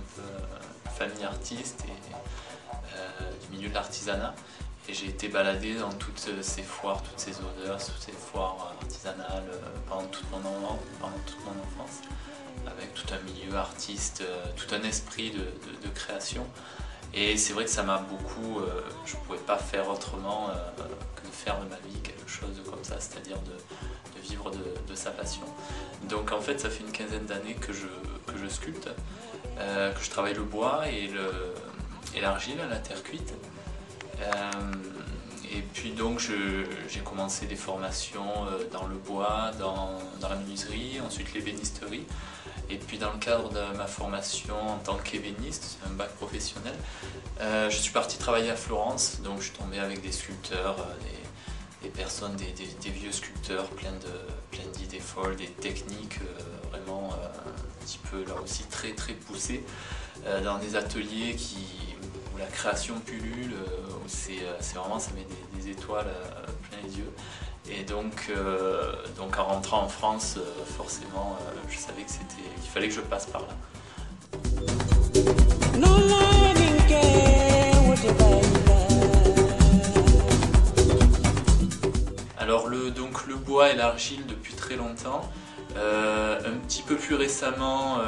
un peu famille artiste et du milieu de l'artisanat. Et j'ai été baladé dans toutes ces foires, toutes ces odeurs, toutes ces foires artisanales pendant toute mon enfance, avec tout un milieu artiste, tout un esprit de création. Et c'est vrai que ça m'a beaucoup, je ne pouvais pas faire autrement que de faire de ma vie quelque chose comme ça, c'est-à-dire de vivre de sa passion. Donc en fait ça fait une quinzaine d'années que je sculpte, que je travaille le bois et l'argile, la terre cuite. Et puis donc j'ai commencé des formations dans le bois, dans la menuiserie, ensuite l'ébénisterie. Et puis dans le cadre de ma formation en tant qu'ébéniste, un bac professionnel, je suis parti travailler à Florence. Donc je suis tombé avec des sculpteurs, des personnes, des vieux sculpteurs, plein d'idées folles, des techniques vraiment un petit peu là aussi très poussées, dans des ateliers où la création pullule, où c'est vraiment, ça met des étoiles plein les yeux. Et donc en rentrant en France, forcément, je savais qu'il fallait que je passe par là. Alors le bois et l'argile depuis très longtemps. Un petit peu plus récemment,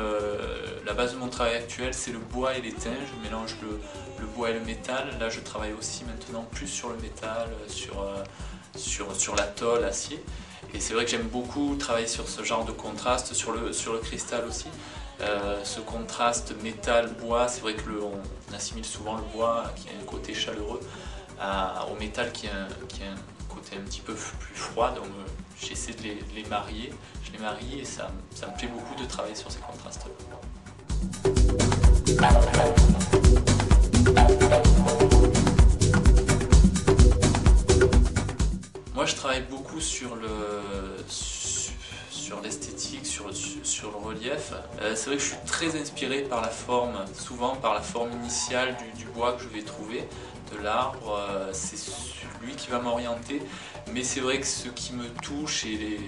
la base de mon travail actuel c'est le bois et l'étain. Je mélange le bois et le métal. Là je travaille aussi maintenant plus sur le métal, sur la tôle, acier. Et c'est vrai que j'aime beaucoup travailler sur ce genre de contraste, sur le cristal aussi. Ce contraste métal-bois, c'est vrai qu'on assimile souvent le bois qui a un côté chaleureux au métal qui a un côté un petit peu plus froid. Donc j'essaie de les marier, je les marie et ça me plaît beaucoup de travailler sur ces contrastes-là. Moi je travaille beaucoup sur l'esthétique, sur le relief. C'est vrai que je suis très inspiré par la forme, souvent par la forme initiale du bois que je vais trouver, de l'arbre, c'est lui qui va m'orienter. Mais c'est vrai que ce qui me touche et les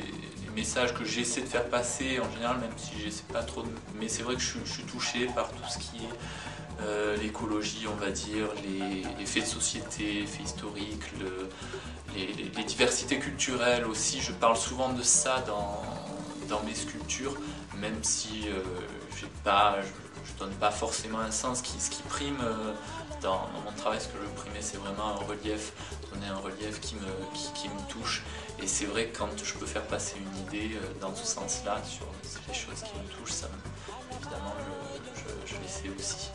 messages que j'essaie de faire passer en général, même si j'essaie pas trop, mais c'est vrai que je suis touché par tout ce qui est l'écologie, on va dire, les faits de société, les faits historiques, les diversités culturelles aussi. Je parle souvent de ça dans mes sculptures, même si je donne pas forcément un sens. Ce qui prime dans mon travail, ce que je primais, c'est vraiment un relief, donner un relief qui me touche. Et c'est vrai que quand je peux faire passer une idée dans ce sens-là, sur les choses qui me touchent, évidemment je l'essaie aussi.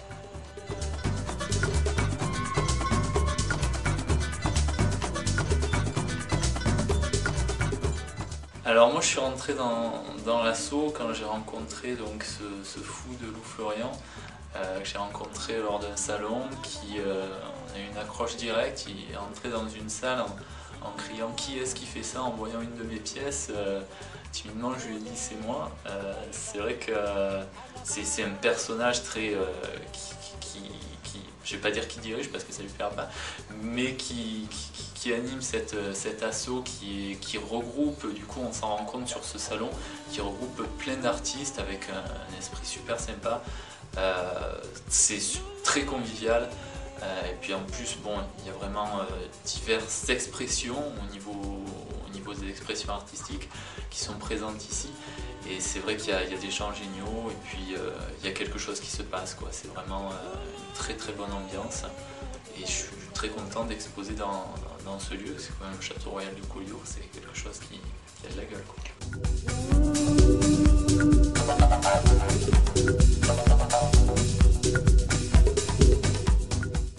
Alors moi je suis rentré dans l'assaut quand j'ai rencontré donc ce fou de Lou Florian, que j'ai rencontré lors d'un salon, on a eu une accroche directe. Il est entré dans une salle en criant « Qui est-ce qui fait ça ?» en voyant une de mes pièces. Timidement je lui ai dit « C'est moi ». C'est vrai que c'est un personnage très je vais pas dire qui dirige parce que ça lui plaira pas, mais qui anime cet assaut qui regroupe, du coup on s'en rend compte sur ce salon, qui regroupe plein d'artistes avec un esprit super sympa. C'est très convivial. Et puis en plus, bon, il y a vraiment diverses expressions au niveau des expressions artistiques qui sont présentes ici. Et c'est vrai qu'il y a des gens géniaux et puis il y a quelque chose qui se passe, quoi. C'est vraiment une très bonne ambiance. Et je suis très content d'exposer dans ce lieu. C'est quand même le Château Royal de Collioure, c'est quelque chose qui a de la gueule, quoi.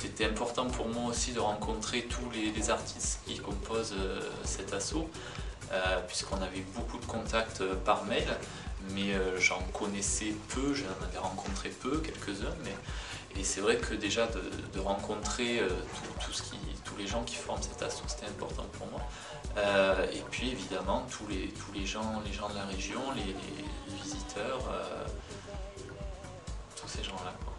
C'était important pour moi aussi de rencontrer tous les artistes qui composent cet assaut, puisqu'on avait beaucoup de contacts par mail, mais j'en connaissais peu, j'en avais rencontré peu, quelques-uns, et c'est vrai que déjà de rencontrer tous les gens qui forment cet assaut, c'était important pour moi. Et puis évidemment tous les gens de la région, les visiteurs, tous ces gens-là, quoi.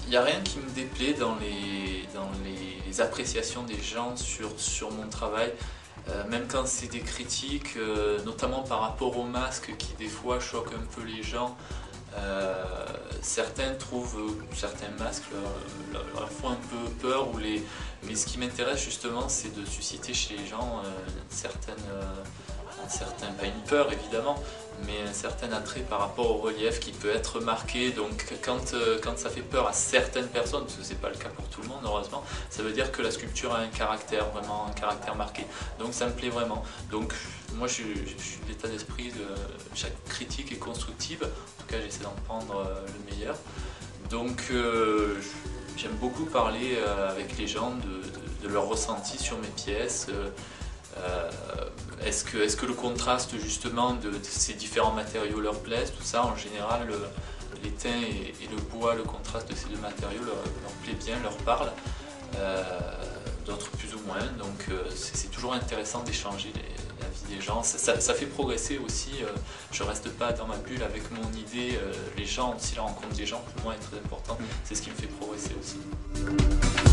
Il n'y a rien qui me déplaît plaît dans les appréciations des gens sur mon travail. Même quand c'est des critiques, notamment par rapport aux masques qui des fois choquent un peu les gens. Certains trouvent certains masques leur font un peu peur, mais ce qui m'intéresse justement, c'est de susciter chez les gens pas une peur évidemment, mais un certain attrait par rapport au relief qui peut être marqué. Donc quand ça fait peur à certaines personnes, parce que c'est pas le cas pour tout le monde heureusement, ça veut dire que la sculpture a un caractère, vraiment un caractère marqué. Donc ça me plaît vraiment. Donc moi je suis de l'état d'esprit de chaque critique est constructive, en tout cas j'essaie d'en prendre le meilleur. Donc j'aime beaucoup parler avec les gens de leur ressenti sur mes pièces. Est-ce que le contraste justement de ces différents matériaux leur plaise, tout ça en général, l'étain et le bois, le contraste de ces deux matériaux leur plaît bien, leur parle, d'autres plus ou moins, donc c'est toujours intéressant d'échanger la vie des gens, ça fait progresser aussi, je reste pas dans ma bulle avec mon idée, les gens aussi, la rencontre des gens pour moi est très importante, c'est ce qui me fait progresser aussi.